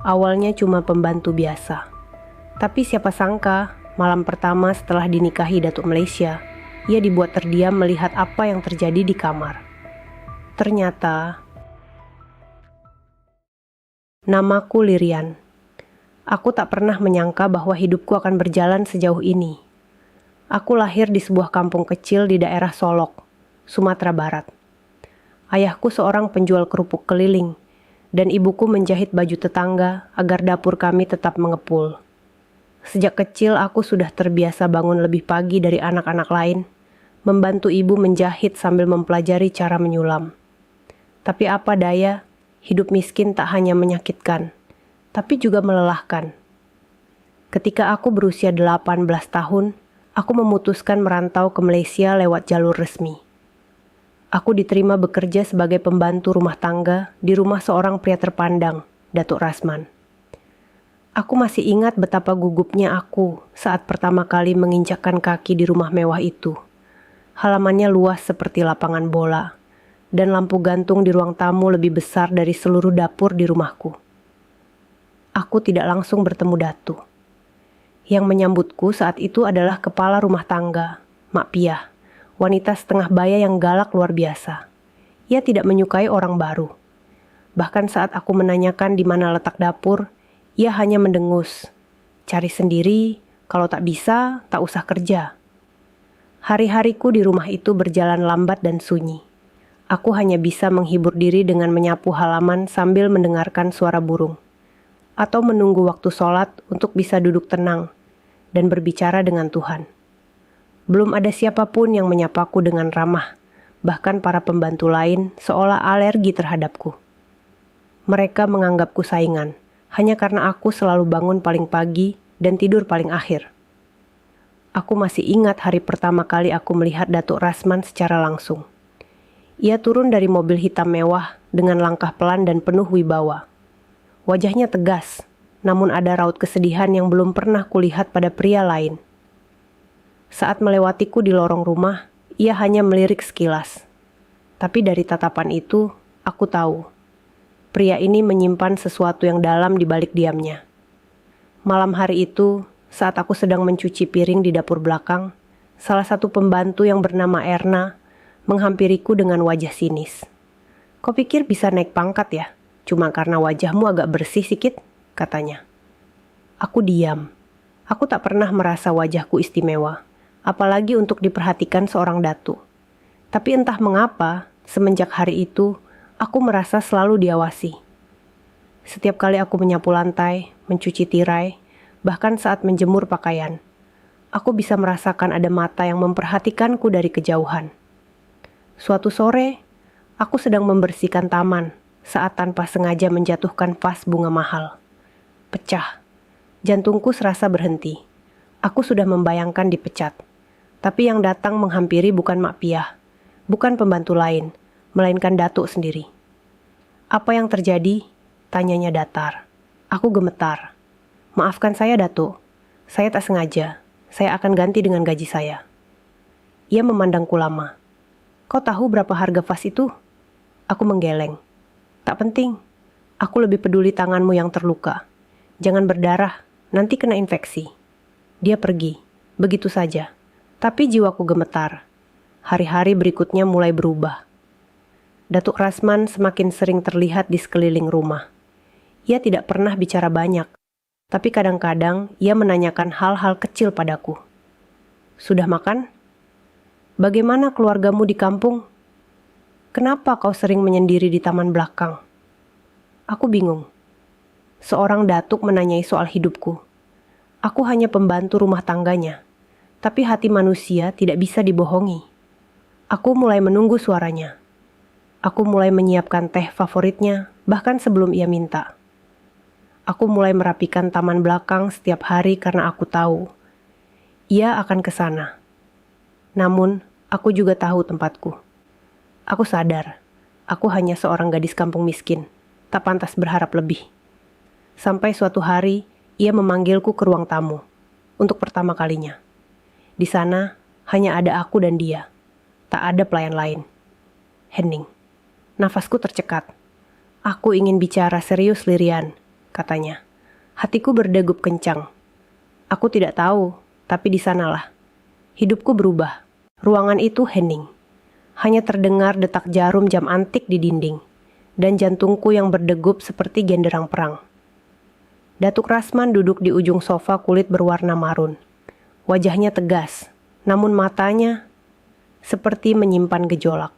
awalnya cuma pembantu biasa. Tapi siapa sangka, malam pertama setelah dinikahi Datuk Malaysia, ia dibuat terdiam melihat apa yang terjadi di kamar. Ternyata, namaku Lirian. Aku tak pernah menyangka bahwa hidupku akan berjalan sejauh ini. Aku lahir di sebuah kampung kecil di daerah Solok, Sumatera Barat. Ayahku seorang penjual kerupuk keliling, dan ibuku menjahit baju tetangga agar dapur kami tetap mengepul. Sejak kecil aku sudah terbiasa bangun lebih pagi dari anak-anak lain, membantu ibu menjahit sambil mempelajari cara menyulam. Tapi apa daya, hidup miskin tak hanya menyakitkan, tapi juga melelahkan. Ketika aku berusia 18 tahun, aku memutuskan merantau ke Malaysia lewat jalur resmi. Aku diterima bekerja sebagai pembantu rumah tangga di rumah seorang pria terpandang, Datuk Rasman. Aku masih ingat betapa gugupnya aku saat pertama kali menginjakkan kaki di rumah mewah itu. Halamannya luas seperti lapangan bola, dan lampu gantung di ruang tamu lebih besar dari seluruh dapur di rumahku. Aku tidak langsung bertemu Datu. Yang menyambutku saat itu adalah kepala rumah tangga, Mak Piah, wanita setengah baya yang galak luar biasa. Ia tidak menyukai orang baru. Bahkan saat aku menanyakan di mana letak dapur, ia hanya mendengus. Cari sendiri, kalau tak bisa, tak usah kerja. Hari-hariku di rumah itu berjalan lambat dan sunyi. Aku hanya bisa menghibur diri dengan menyapu halaman sambil mendengarkan suara burung. Atau menunggu waktu sholat untuk bisa duduk tenang dan berbicara dengan Tuhan. Belum ada siapapun yang menyapaku dengan ramah, bahkan para pembantu lain seolah alergi terhadapku. Mereka menganggapku saingan, hanya karena aku selalu bangun paling pagi dan tidur paling akhir. Aku masih ingat hari pertama kali aku melihat Datuk Rasman secara langsung. Ia turun dari mobil hitam mewah dengan langkah pelan dan penuh wibawa. Wajahnya tegas, namun ada raut kesedihan yang belum pernah kulihat pada pria lain. Saat melewatiku di lorong rumah, ia hanya melirik sekilas. Tapi dari tatapan itu, aku tahu. Pria ini menyimpan sesuatu yang dalam di balik diamnya. Malam hari itu, saat aku sedang mencuci piring di dapur belakang, salah satu pembantu yang bernama Erna menghampiriku dengan wajah sinis. "Kau pikir bisa naik pangkat ya? Cuma karena wajahmu agak bersih sedikit," katanya. Aku diam. Aku tak pernah merasa wajahku istimewa, apalagi untuk diperhatikan seorang datu. Tapi entah mengapa, semenjak hari itu, aku merasa selalu diawasi. Setiap kali aku menyapu lantai, mencuci tirai, bahkan saat menjemur pakaian, aku bisa merasakan ada mata yang memperhatikanku dari kejauhan. Suatu sore, aku sedang membersihkan taman saat tanpa sengaja menjatuhkan vas bunga mahal. Pecah. Jantungku serasa berhenti. Aku sudah membayangkan dipecat. Tapi yang datang menghampiri bukan Mak Piah, bukan pembantu lain, melainkan Datuk sendiri. "Apa yang terjadi?" tanyanya datar. Aku gemetar. "Maafkan saya, Datuk. Saya tak sengaja. Saya akan ganti dengan gaji saya." Ia memandangku lama. "Kau tahu berapa harga vas itu?" Aku menggeleng. "Tak penting. Aku lebih peduli tanganmu yang terluka. Jangan berdarah, nanti kena infeksi." Dia pergi, begitu saja. Tapi jiwaku gemetar. Hari-hari berikutnya mulai berubah. Datuk Rasman semakin sering terlihat di sekeliling rumah. Ia tidak pernah bicara banyak, tapi kadang-kadang ia menanyakan hal-hal kecil padaku. "Sudah makan? Bagaimana keluargamu di kampung? Kenapa kau sering menyendiri di taman belakang?" Aku bingung. Seorang datuk menanyai soal hidupku. Aku hanya pembantu rumah tangganya. Tapi hati manusia tidak bisa dibohongi. Aku mulai menunggu suaranya. Aku mulai menyiapkan teh favoritnya, bahkan sebelum ia minta. Aku mulai merapikan taman belakang setiap hari karena aku tahu ia akan ke sana. Namun, aku juga tahu tempatku. Aku sadar, aku hanya seorang gadis kampung miskin, tak pantas berharap lebih. Sampai suatu hari, ia memanggilku ke ruang tamu, untuk pertama kalinya. Di sana, hanya ada aku dan dia. Tak ada pelayan lain. Hening. Nafasku tercekat. Aku ingin bicara serius, Lirian. katanya. Hatiku berdegup kencang. Aku tidak tahu, tapi di sanalah. Hidupku berubah. Ruangan itu hening. Hanya terdengar detak jarum jam antik di dinding, dan jantungku yang berdegup seperti genderang perang. Datuk Rasman duduk di ujung sofa kulit berwarna marun. Wajahnya tegas, namun matanya seperti menyimpan gejolak.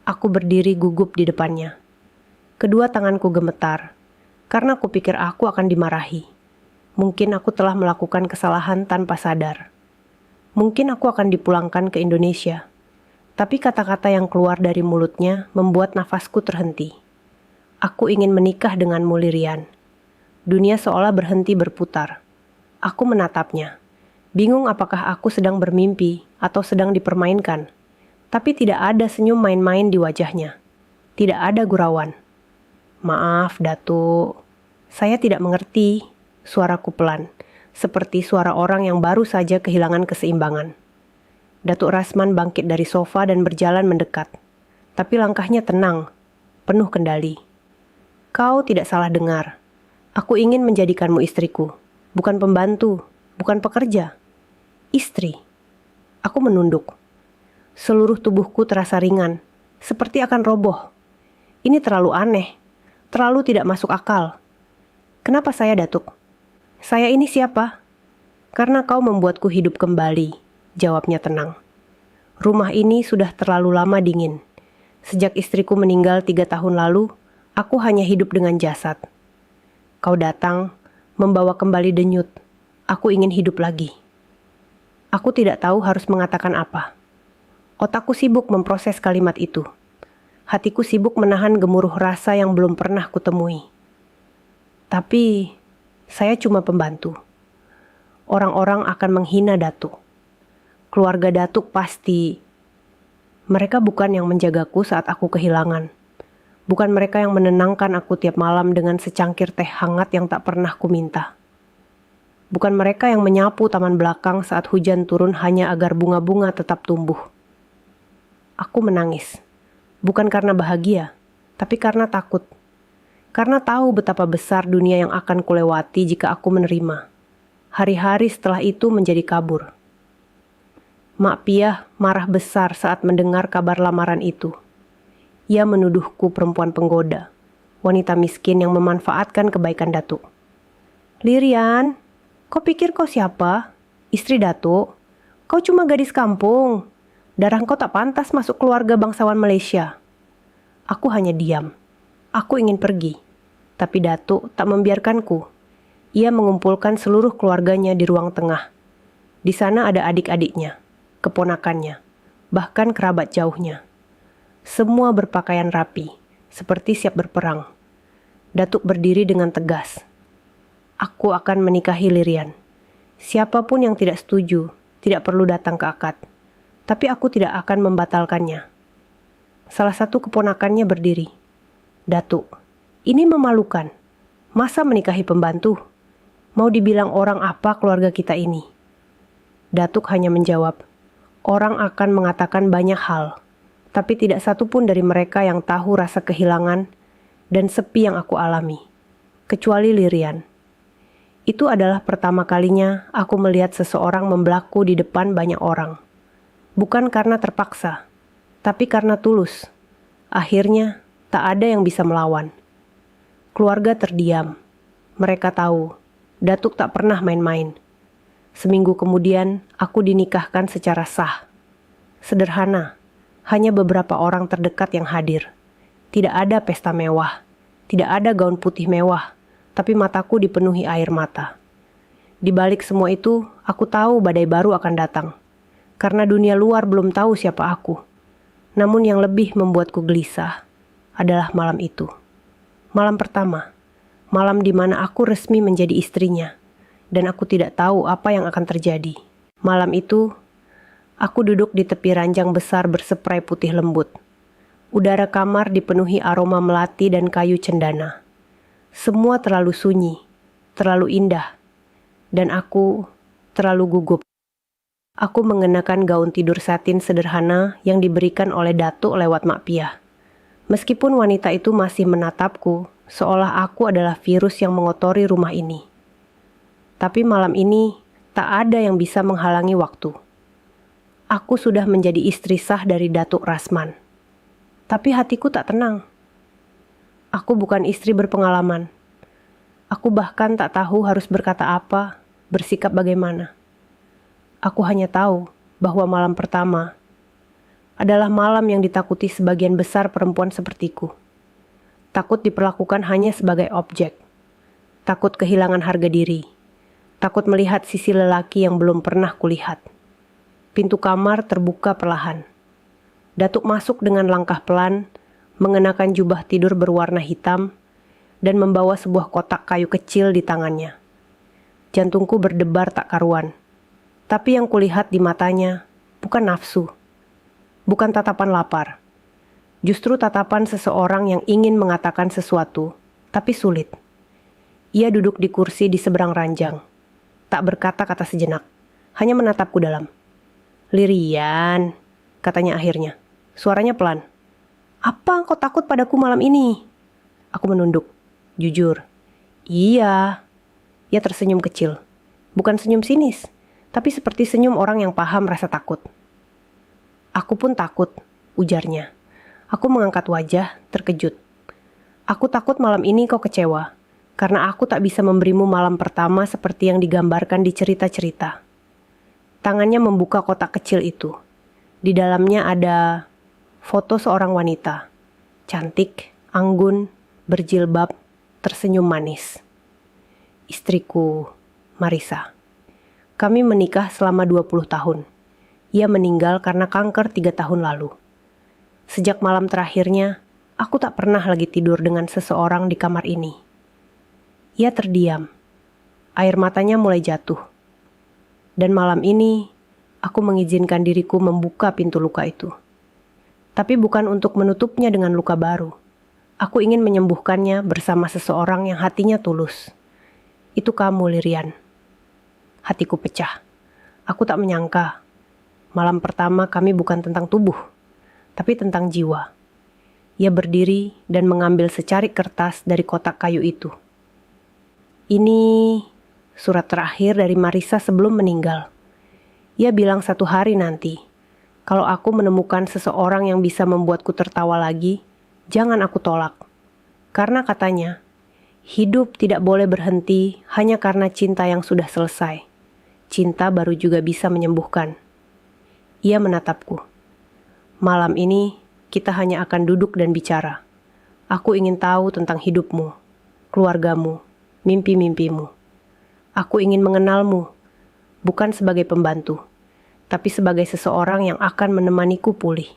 Aku berdiri gugup di depannya. Kedua tanganku gemetar, karena kupikir aku akan dimarahi. Mungkin aku telah melakukan kesalahan tanpa sadar. Mungkin aku akan dipulangkan ke Indonesia. Tapi kata-kata yang keluar dari mulutnya membuat nafasku terhenti. Aku ingin menikah denganmu, Lirian. Dunia seolah berhenti berputar. Aku menatapnya. Bingung apakah aku sedang bermimpi atau sedang dipermainkan. Tapi tidak ada senyum main-main di wajahnya. Tidak ada gurauan. Maaf, Datuk. Saya tidak mengerti. Suaraku pelan, seperti suara orang yang baru saja kehilangan keseimbangan. Datuk Rasman bangkit dari sofa dan berjalan mendekat. Tapi langkahnya tenang, penuh kendali. Kau tidak salah dengar. Aku ingin menjadikanmu istriku. Bukan pembantu, bukan pekerja. Istri. Aku menunduk. Seluruh tubuhku terasa ringan, seperti akan roboh. Ini terlalu aneh, terlalu tidak masuk akal. Kenapa saya, Datuk? Saya ini siapa? Karena kau membuatku hidup kembali, jawabnya tenang. Rumah ini sudah terlalu lama dingin. Sejak istriku meninggal 3 tahun lalu, aku hanya hidup dengan jasad. Kau datang, membawa kembali denyut. Aku ingin hidup lagi. Aku tidak tahu harus mengatakan apa. Otakku sibuk memproses kalimat itu. Hatiku sibuk menahan gemuruh rasa yang belum pernah kutemui. Tapi, saya cuma pembantu. Orang-orang akan menghina Datuk. Keluarga Datuk pasti. Mereka bukan yang menjagaku saat aku kehilangan. Bukan mereka yang menenangkan aku tiap malam dengan secangkir teh hangat yang tak pernah kuminta. Bukan mereka yang menyapu taman belakang saat hujan turun hanya agar bunga-bunga tetap tumbuh. Aku menangis. Bukan karena bahagia, tapi karena takut. Karena tahu betapa besar dunia yang akan kulewati jika aku menerima. Hari-hari setelah itu menjadi kabur. Mak Piah marah besar saat mendengar kabar lamaran itu. Ia menuduhku perempuan penggoda, wanita miskin yang memanfaatkan kebaikan Datuk. Lirian, kau pikir kau siapa? Istri Datuk? Kau cuma gadis kampung. Darah kau tak pantas masuk keluarga bangsawan Malaysia. Aku hanya diam. Aku ingin pergi. Tapi Datuk tak membiarkanku. Ia mengumpulkan seluruh keluarganya di ruang tengah. Di sana ada adik-adiknya, keponakannya, bahkan kerabat jauhnya. Semua berpakaian rapi, seperti siap berperang. Datuk berdiri dengan tegas. Aku akan menikahi Lirian. Siapapun yang tidak setuju, tidak perlu datang ke akad. Tapi aku tidak akan membatalkannya. Salah satu keponakannya berdiri. Datuk, ini memalukan. Masa menikahi pembantu? Mau dibilang orang apa keluarga kita ini? Datuk hanya menjawab, orang akan mengatakan banyak hal, tapi tidak satu pun dari mereka yang tahu rasa kehilangan dan sepi yang aku alami, kecuali Lirian. Itu adalah pertama kalinya aku melihat seseorang membelaku di depan banyak orang. Bukan karena terpaksa, tapi karena tulus. Akhirnya, tak ada yang bisa melawan. Keluarga terdiam. Mereka tahu, Datuk tak pernah main-main. Seminggu kemudian, aku dinikahkan secara sah. Sederhana, hanya beberapa orang terdekat yang hadir. Tidak ada pesta mewah, tidak ada gaun putih mewah, tapi mataku dipenuhi air mata. Di balik semua itu, aku tahu badai baru akan datang. Karena dunia luar belum tahu siapa aku. Namun yang lebih membuatku gelisah adalah malam itu. Malam pertama, malam di mana aku resmi menjadi istrinya, dan aku tidak tahu apa yang akan terjadi. Malam itu, aku duduk di tepi ranjang besar berseprai putih lembut. Udara kamar dipenuhi aroma melati dan kayu cendana. Semua terlalu sunyi, terlalu indah, dan aku terlalu gugup. Aku mengenakan gaun tidur satin sederhana yang diberikan oleh Datuk lewat Mak Piah. Meskipun wanita itu masih menatapku seolah aku adalah virus yang mengotori rumah ini. Tapi malam ini tak ada yang bisa menghalangi waktu. Aku sudah menjadi istri sah dari Datuk Rasman. Tapi hatiku tak tenang. Aku bukan istri berpengalaman. Aku bahkan tak tahu harus berkata apa, bersikap bagaimana. Aku hanya tahu bahwa malam pertama adalah malam yang ditakuti sebagian besar perempuan sepertiku. Takut diperlakukan hanya sebagai objek. Takut kehilangan harga diri. Takut melihat sisi lelaki yang belum pernah kulihat. Pintu kamar terbuka perlahan. Datuk masuk dengan langkah pelan, mengenakan jubah tidur berwarna hitam, dan membawa sebuah kotak kayu kecil di tangannya. Jantungku berdebar tak karuan. Tapi yang kulihat di matanya bukan nafsu, bukan tatapan lapar. Justru tatapan seseorang yang ingin mengatakan sesuatu, tapi sulit. Ia duduk di kursi di seberang ranjang. Tak berkata-kata sejenak, hanya menatapku dalam. "Lirian," katanya akhirnya. Suaranya pelan. "Apa engkau takut padaku malam ini?" Aku menunduk. Jujur. "Iya." Ia tersenyum kecil. Bukan senyum sinis, tapi seperti senyum orang yang paham rasa takut. "Aku pun takut," ujarnya. Aku mengangkat wajah, terkejut. "Aku takut malam ini kau kecewa. Karena aku tak bisa memberimu malam pertama seperti yang digambarkan di cerita-cerita." Tangannya membuka kotak kecil itu. Di dalamnya ada foto seorang wanita. Cantik, anggun, berjilbab, tersenyum manis. Istriku, Marisa. Kami menikah selama 20 tahun. Ia meninggal karena kanker 3 tahun lalu. Sejak malam terakhirnya, aku tak pernah lagi tidur dengan seseorang di kamar ini. Ia terdiam. Air matanya mulai jatuh. Dan malam ini, aku mengizinkan diriku membuka pintu luka itu. Tapi bukan untuk menutupnya dengan luka baru. Aku ingin menyembuhkannya bersama seseorang yang hatinya tulus. Itu kamu, Lirian. Hatiku pecah. Aku tak menyangka. Malam pertama kami bukan tentang tubuh, tapi tentang jiwa. Ia berdiri dan mengambil secarik kertas dari kotak kayu itu. "Ini surat terakhir dari Marisa sebelum meninggal. Ia bilang 1 hari nanti, kalau aku menemukan seseorang yang bisa membuatku tertawa lagi, jangan aku tolak. Karena katanya, hidup tidak boleh berhenti hanya karena cinta yang sudah selesai. Cinta baru juga bisa menyembuhkan." Ia menatapku. "Malam ini kita hanya akan duduk dan bicara. Aku ingin tahu tentang hidupmu, keluargamu, mimpi-mimpimu. Aku ingin mengenalmu, bukan sebagai pembantu, tapi sebagai seseorang yang akan menemaniku pulih."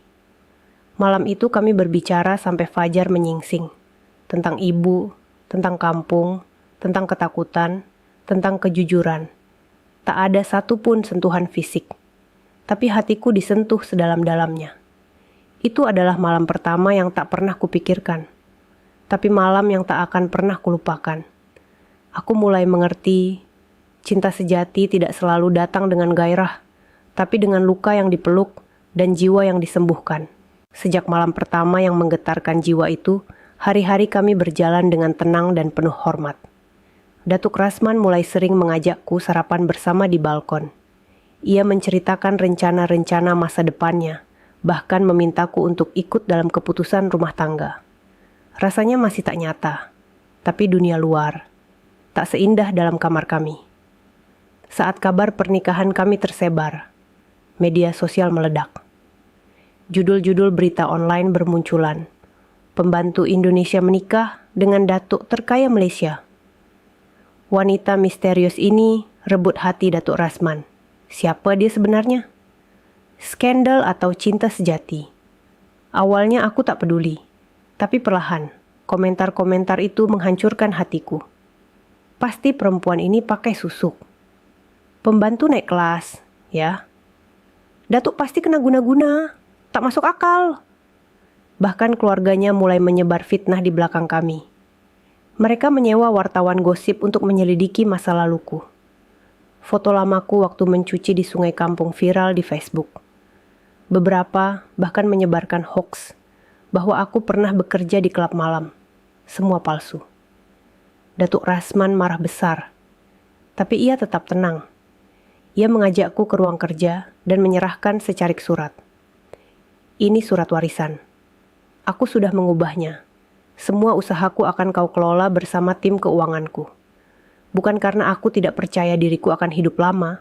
Malam itu kami berbicara sampai fajar menyingsing. Tentang ibu, tentang kampung, tentang ketakutan, tentang kejujuran. Tak ada satupun sentuhan fisik. Tapi hatiku disentuh sedalam-dalamnya. Itu adalah malam pertama yang tak pernah kupikirkan. Tapi malam yang tak akan pernah kulupakan. Aku mulai mengerti, cinta sejati tidak selalu datang dengan gairah, tapi dengan luka yang dipeluk dan jiwa yang disembuhkan. Sejak malam pertama yang menggetarkan jiwa itu, hari-hari kami berjalan dengan tenang dan penuh hormat. Datuk Rasman mulai sering mengajakku sarapan bersama di balkon. Ia menceritakan rencana-rencana masa depannya, bahkan memintaku untuk ikut dalam keputusan rumah tangga. Rasanya masih tak nyata, tapi dunia luar tak seindah dalam kamar kami. Saat kabar pernikahan kami tersebar, media sosial meledak. Judul-judul berita online bermunculan. Pembantu Indonesia menikah dengan datuk terkaya Malaysia. Wanita misterius ini rebut hati Datuk Rasman. Siapa dia sebenarnya? Skandal atau cinta sejati? Awalnya aku tak peduli, tapi perlahan komentar-komentar itu menghancurkan hatiku. Pasti perempuan ini pakai susuk. Pembantu naik kelas, ya. Datuk pasti kena guna-guna, tak masuk akal. Bahkan keluarganya mulai menyebar fitnah di belakang kami. Mereka menyewa wartawan gosip untuk menyelidiki masa laluku. Foto lamaku waktu mencuci di sungai kampung viral di Facebook. Beberapa bahkan menyebarkan hoaks bahwa aku pernah bekerja di klub malam. Semua palsu. Datuk Rasman marah besar, tapi ia tetap tenang. Ia mengajakku ke ruang kerja dan menyerahkan secarik surat. Ini surat warisan. Aku sudah mengubahnya. Semua usahaku akan kau kelola bersama tim keuanganku. Bukan karena aku tidak percaya diriku akan hidup lama,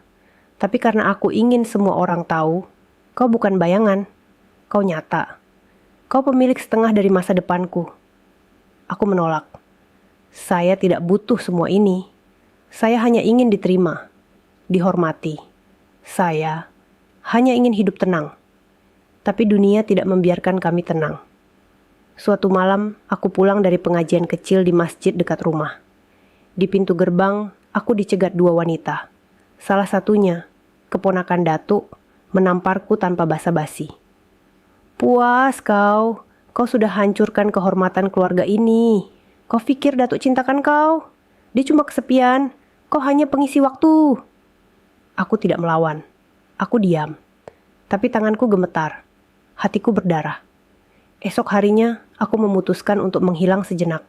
tapi karena aku ingin semua orang tahu, kau bukan bayangan, kau nyata. Kau pemilik setengah dari masa depanku. Aku menolak. Saya tidak butuh semua ini. Saya hanya ingin diterima, dihormati. Saya hanya ingin hidup tenang. Tapi dunia tidak membiarkan kami tenang. Suatu malam, aku pulang dari pengajian kecil di masjid dekat rumah. Di pintu gerbang, aku dicegat dua wanita. Salah satunya, keponakan Datuk, menamparku tanpa basa-basi. Puas kau sudah hancurkan kehormatan keluarga ini. Kau pikir Datuk cintakan kau? Dia cuma kesepian, kau hanya pengisi waktu. Aku tidak melawan, aku diam. Tapi tanganku gemetar, hatiku berdarah. Esok harinya, aku memutuskan untuk menghilang sejenak.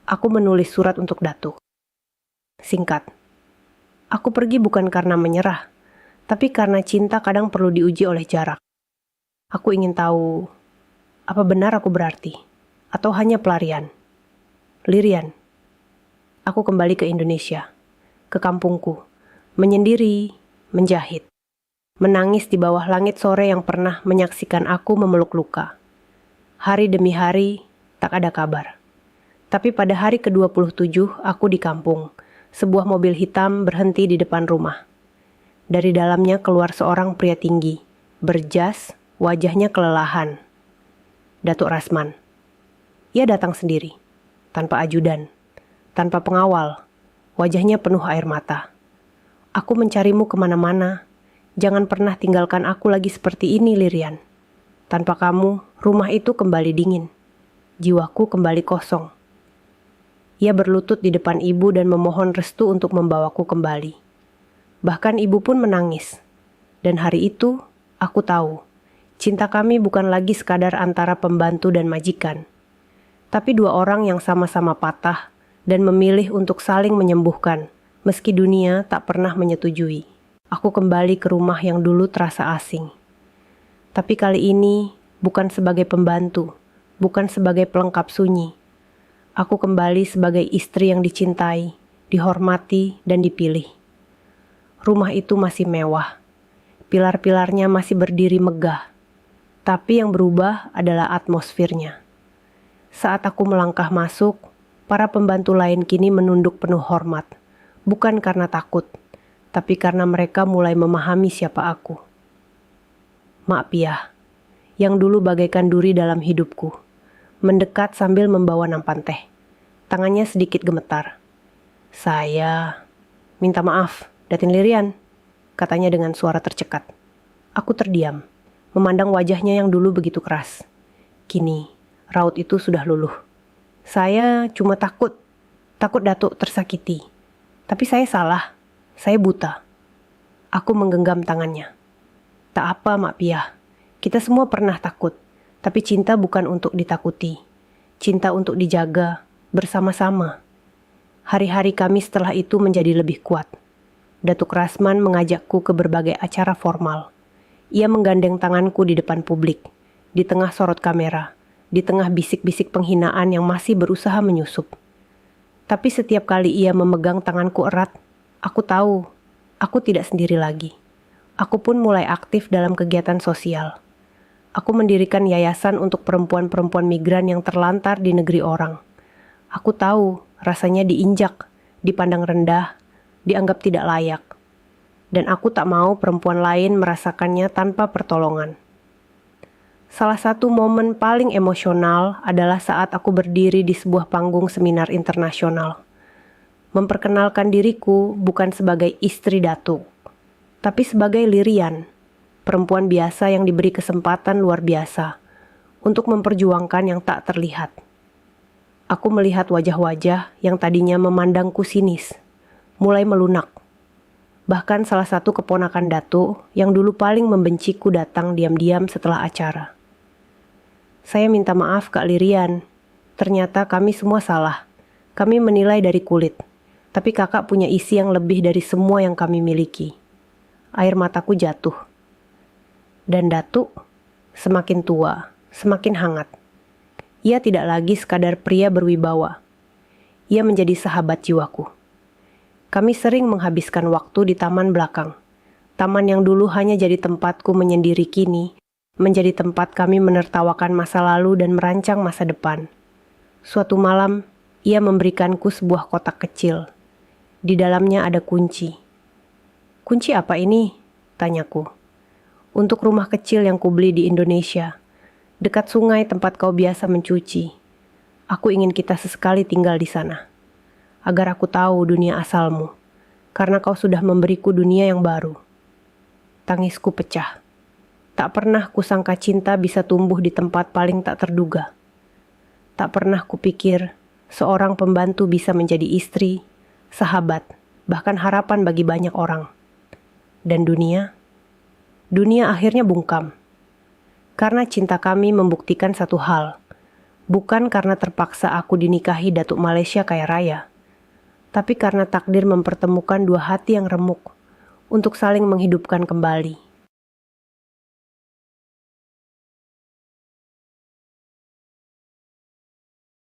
Aku menulis surat untuk Datuk. Singkat, aku pergi bukan karena menyerah, tapi karena cinta kadang perlu diuji oleh jarak. Aku ingin tahu, apa benar aku berarti? Atau hanya pelarian? Lirian. Aku kembali ke Indonesia, ke kampungku, menyendiri, menjahit. Menangis di bawah langit sore yang pernah menyaksikan aku memeluk luka. Hari demi hari, tak ada kabar. Tapi pada hari ke-27, aku di kampung. Sebuah mobil hitam berhenti di depan rumah. Dari dalamnya keluar seorang pria tinggi, berjas, wajahnya kelelahan. Datuk Rasman. Ia datang sendiri, tanpa ajudan, tanpa pengawal. Wajahnya penuh air mata. Aku mencarimu kemana-mana. Jangan pernah tinggalkan aku lagi seperti ini, Lirian. Tanpa kamu, rumah itu kembali dingin. Jiwaku kembali kosong. Ia berlutut di depan ibu dan memohon restu untuk membawaku kembali. Bahkan ibu pun menangis. Dan hari itu, aku tahu, cinta kami bukan lagi sekadar antara pembantu dan majikan. Tapi dua orang yang sama-sama patah dan memilih untuk saling menyembuhkan, meski dunia tak pernah menyetujui. Aku kembali ke rumah yang dulu terasa asing. Tapi kali ini bukan sebagai pembantu, bukan sebagai pelengkap sunyi. Aku kembali sebagai istri yang dicintai, dihormati, dan dipilih. Rumah itu masih mewah. Pilar-pilarnya masih berdiri megah. Tapi yang berubah adalah atmosfernya. Saat aku melangkah masuk, para pembantu lain kini menunduk penuh hormat. Bukan karena takut, tapi karena mereka mulai memahami siapa aku. Mak Piah, yang dulu bagaikan duri dalam hidupku, mendekat sambil membawa nampan teh. Tangannya sedikit gemetar. Saya minta maaf, Datin Lirian, katanya dengan suara tercekat. Aku terdiam, memandang wajahnya yang dulu begitu keras. Kini, raut itu sudah luluh. Saya cuma takut Datuk tersakiti. Tapi saya salah, saya buta. Aku menggenggam tangannya. Tak apa, Mak Piah. Kita semua pernah takut, tapi cinta bukan untuk ditakuti. Cinta untuk dijaga, bersama-sama. Hari-hari kami setelah itu menjadi lebih kuat. Datuk Rasman mengajakku ke berbagai acara formal. Ia menggandeng tanganku di depan publik, di tengah sorot kamera, di tengah bisik-bisik penghinaan yang masih berusaha menyusup. Tapi setiap kali ia memegang tanganku erat, aku tahu, aku tidak sendiri lagi. Aku pun mulai aktif dalam kegiatan sosial. Aku mendirikan yayasan untuk perempuan-perempuan migran yang terlantar di negeri orang. Aku tahu rasanya diinjak, dipandang rendah, dianggap tidak layak. Dan aku tak mau perempuan lain merasakannya tanpa pertolongan. Salah satu momen paling emosional adalah saat aku berdiri di sebuah panggung seminar internasional. Memperkenalkan diriku bukan sebagai istri Datuk, tapi sebagai Lirian, perempuan biasa yang diberi kesempatan luar biasa untuk memperjuangkan yang tak terlihat. Aku melihat wajah-wajah yang tadinya memandangku sinis, mulai melunak. Bahkan salah satu keponakan Datuk yang dulu paling membenciku datang diam-diam setelah acara. Saya minta maaf Kak Lirian, Ternyata kami semua salah. Kami menilai dari kulit. Tapi kakak punya isi yang lebih dari semua yang kami miliki. Air mataku jatuh. Dan Datuk semakin tua, semakin hangat. Ia tidak lagi sekadar pria berwibawa. Ia menjadi sahabat jiwaku. Kami sering menghabiskan waktu di taman belakang. Taman yang dulu hanya jadi tempatku menyendiri kini menjadi tempat kami menertawakan masa lalu dan merancang masa depan. Suatu malam, ia memberikanku sebuah kotak kecil. Di dalamnya ada kunci. "Kunci apa ini?" tanyaku. "Untuk rumah kecil yang kubeli di Indonesia, dekat sungai tempat kau biasa mencuci. Aku ingin kita sesekali tinggal di sana, agar aku tahu dunia asalmu, karena kau sudah memberiku dunia yang baru." Tangisku pecah. Tak pernah kusangka cinta bisa tumbuh di tempat paling tak terduga. Tak pernah kupikir seorang pembantu bisa menjadi istri, sahabat, bahkan harapan bagi banyak orang. Dan dunia akhirnya bungkam. Karena cinta kami membuktikan satu hal, bukan karena terpaksa aku dinikahi Datuk Malaysia kaya raya, tapi karena takdir mempertemukan dua hati yang remuk untuk saling menghidupkan kembali.